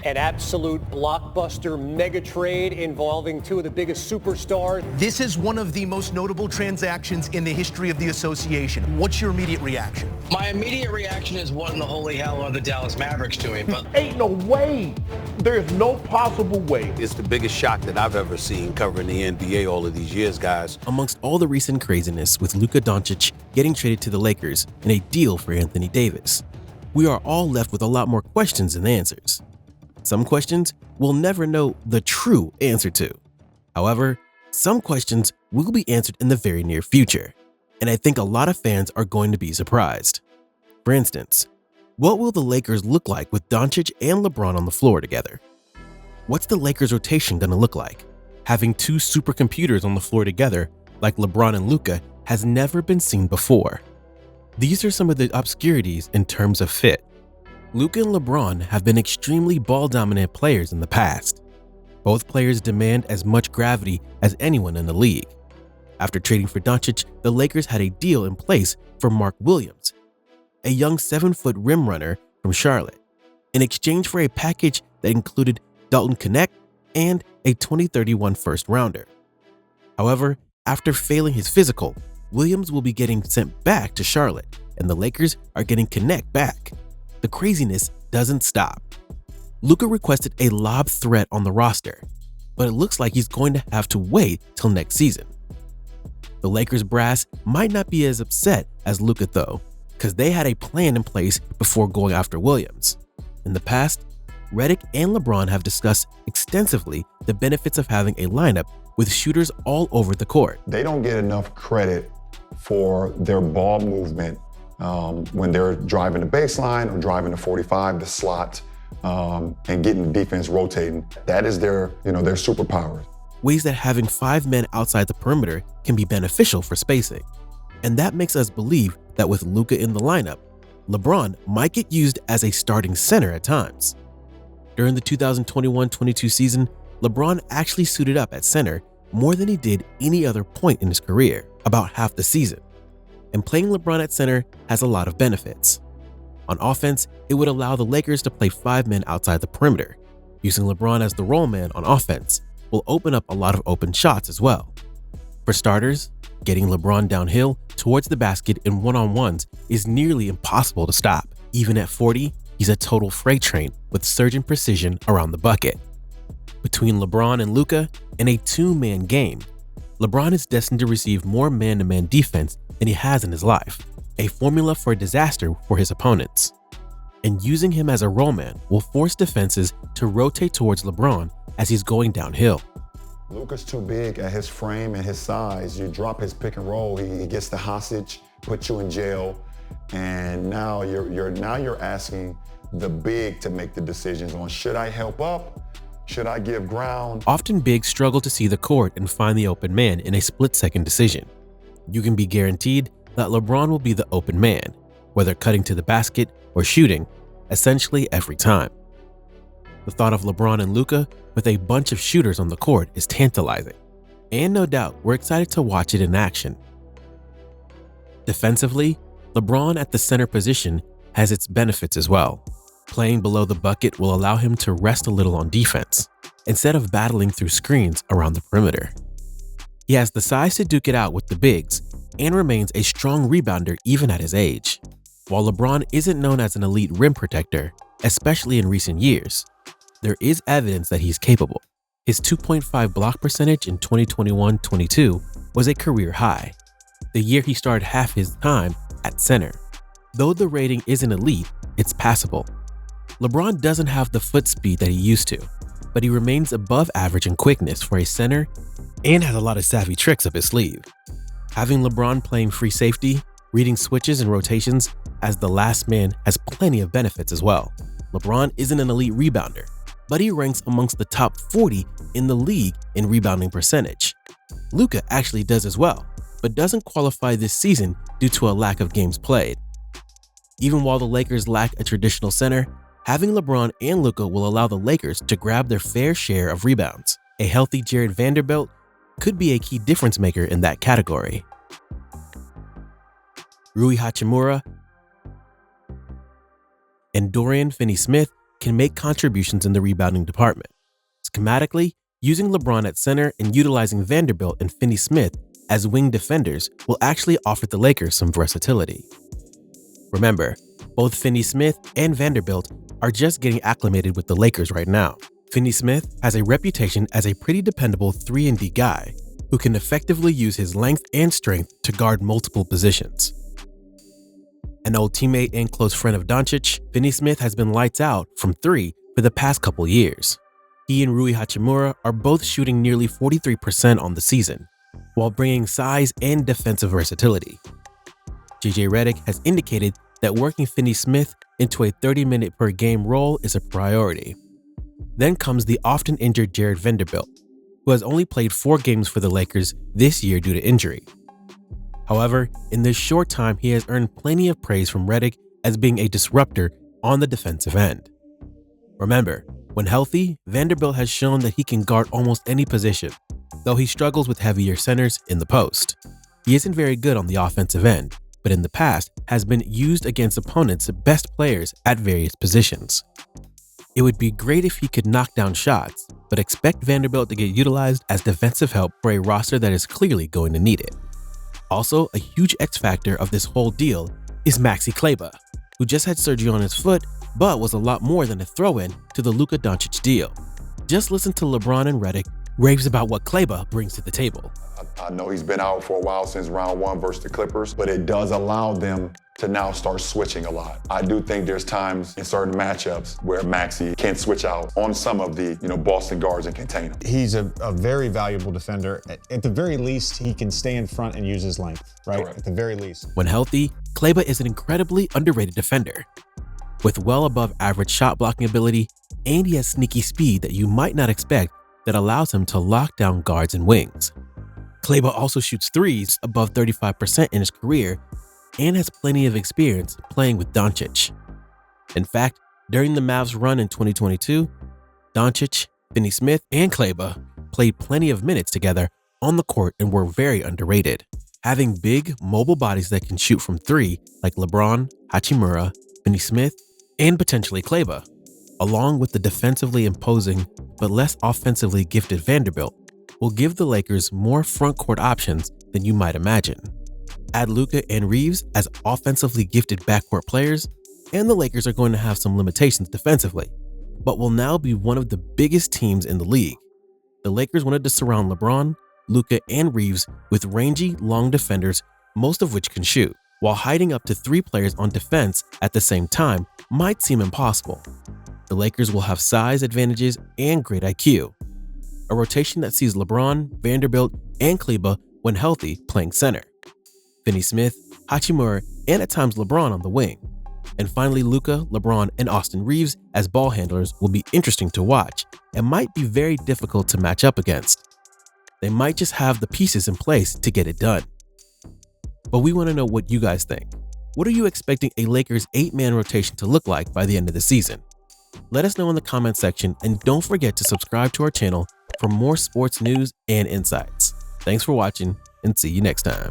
An absolute blockbuster mega trade involving two of the biggest superstars. This is one of the most notable transactions in the history of the association. What's your immediate reaction? My immediate reaction is what in the holy hell are the Dallas Mavericks doing? But ain't no way. There's no possible way. It's the biggest shock that I've ever seen covering the NBA all of these years, guys. Amongst all the recent craziness with Luka Doncic getting traded to the Lakers and a deal for Anthony Davis, we are all left with a lot more questions than answers. Some questions we'll never know the true answer to. However, some questions will be answered in the very near future, and I think a lot of fans are going to be surprised. For instance, what will the Lakers look like with Doncic and LeBron on the floor together? What's the Lakers rotation going to look like? Having two supercomputers on the floor together like LeBron and Luka has never been seen before. These are some of the obscurities in terms of fit. Luka and LeBron have been extremely ball-dominant players in the past. Both players demand as much gravity as anyone in the league. After trading for Doncic, the Lakers had a deal in place for Mark Williams, a young 7-foot rim runner from Charlotte, in exchange for a package that included Dalton Knecht and a 2031 first-rounder. However, after failing his physical, Williams will be getting sent back to Charlotte, and the Lakers are getting Knecht back. The craziness doesn't stop. Luka requested a lob threat on the roster, but it looks like he's going to have to wait till next season. The Lakers brass might not be as upset as Luka though, because they had a plan in place before going after Williams. In the past, Redick and LeBron have discussed extensively the benefits of having a lineup with shooters all over the court. They don't get enough credit for their ball movement when they're driving the baseline or driving the 45, the slot, and getting the defense rotating. That is their superpower. Ways that having 5 men outside the perimeter can be beneficial for spacing. And that makes us believe that with Luka in the lineup, LeBron might get used as a starting center at times. During the 2021-22 season, LeBron actually suited up at center more than he did any other point in his career, about half the season. And playing LeBron at center has a lot of benefits. On offense, it would allow the Lakers to play 5 men outside the perimeter. Using LeBron as the roll man on offense will open up a lot of open shots as well. For starters, getting LeBron downhill towards the basket in one-on-ones is nearly impossible to stop. Even at 40, he's a total freight train with surging precision around the bucket. Between LeBron and Luka, in a 2-man game, LeBron is destined to receive more man-to-man defense than he has in his life, a formula for disaster for his opponents. And using him as a roll man will force defenses to rotate towards LeBron as he's going downhill. Luka's too big at his frame and his size. You drop his pick and roll, he gets the hostage, puts you in jail, and now you're asking the big to make the decisions on should I help up? Should I give ground? Often bigs struggle to see the court and find the open man in a split-second decision. You can be guaranteed that LeBron will be the open man, whether cutting to the basket or shooting, essentially every time. The thought of LeBron and Luka with a bunch of shooters on the court is tantalizing, and no doubt we're excited to watch it in action. Defensively, LeBron at the center position has its benefits as well. Playing below the bucket will allow him to rest a little on defense, instead of battling through screens around the perimeter. He has the size to duke it out with the bigs and remains a strong rebounder even at his age. While LeBron isn't known as an elite rim protector, especially in recent years, there is evidence that he's capable. His 2.5 block percentage in 2021-22 was a career high, the year he started half his time at center. Though the rating isn't elite, it's passable. LeBron doesn't have the foot speed that he used to, but he remains above average in quickness for a center and has a lot of savvy tricks up his sleeve. Having LeBron playing free safety, reading switches and rotations as the last man has plenty of benefits as well. LeBron isn't an elite rebounder, but he ranks amongst the top 40 in the league in rebounding percentage. Luka actually does as well, but doesn't qualify this season due to a lack of games played. Even while the Lakers lack a traditional center, having LeBron and Luka will allow the Lakers to grab their fair share of rebounds. A healthy Jared Vanderbilt could be a key difference maker in that category. Rui Hachimura and Dorian Finney-Smith can make contributions in the rebounding department. Schematically, using LeBron at center and utilizing Vanderbilt and Finney-Smith as wing defenders will actually offer the Lakers some versatility. Remember, both Finney-Smith and Vanderbilt are just getting acclimated with the Lakers right now. Finney-Smith has a reputation as a pretty dependable 3-and-D guy who can effectively use his length and strength to guard multiple positions. An old teammate and close friend of Doncic, Finney-Smith has been lights out from 3 for the past couple years. He and Rui Hachimura are both shooting nearly 43% on the season, while bringing size and defensive versatility. JJ Redick has indicated that working Finney-Smith into a 30-minute per game role is a priority. Then comes the often injured Jared Vanderbilt, who has only played 4 games for the Lakers this year due to injury. However, in this short time, he has earned plenty of praise from Redick as being a disruptor on the defensive end. Remember, when healthy, Vanderbilt has shown that he can guard almost any position, though he struggles with heavier centers in the post. He isn't very good on the offensive end, but in the past has been used against opponents' best players at various positions. It would be great if he could knock down shots, but expect Vanderbilt to get utilized as defensive help for a roster that is clearly going to need it. Also, a huge X factor of this whole deal is Maxi Kleber, who just had surgery on his foot but was a lot more than a throw-in to the Luka Doncic deal. Just listen to LeBron and Redick raves about what Kleber brings to the table. I know he's been out for a while since round 1 versus the Clippers, but it does allow them to now start switching a lot. I do think there's times in certain matchups where Maxi can switch out on some of the Boston guards and contain him. He's a very valuable defender. At the very least, he can stay in front and use his length, right? Correct. At the very least. When healthy, Kleber is an incredibly underrated defender. With well above average shot blocking ability, and he has sneaky speed that you might not expect that allows him to lock down guards and wings. Kleber also shoots threes above 35% in his career and has plenty of experience playing with Doncic. In fact, during the Mavs run in 2022, Doncic, Finney-Smith, and Kleber played plenty of minutes together on the court and were very underrated. Having big, mobile bodies that can shoot from 3 like LeBron, Hachimura, Finney-Smith, and potentially Kleber, along with the defensively imposing but less offensively gifted Vanderbilt, will give the Lakers more front court options than you might imagine. Add Luka and Reeves as offensively gifted backcourt players, and the Lakers are going to have some limitations defensively, but will now be one of the biggest teams in the league. The Lakers wanted to surround LeBron, Luka, and Reeves with rangy, long defenders, most of which can shoot, while hiding up to 3 players on defense at the same time might seem impossible. The Lakers will have size advantages and great IQ. A rotation that sees LeBron, Vanderbilt, and Kleber, when healthy, playing center. Finney-Smith, Hachimura, and at times LeBron on the wing. And finally, Luka, LeBron, and Austin Reeves as ball handlers will be interesting to watch and might be very difficult to match up against. They might just have the pieces in place to get it done. But we want to know what you guys think. What are you expecting a Lakers 8-man rotation to look like by the end of the season? Let us know in the comment section, and don't forget to subscribe to our channel for more sports news and insights. Thanks for watching, and see you next time.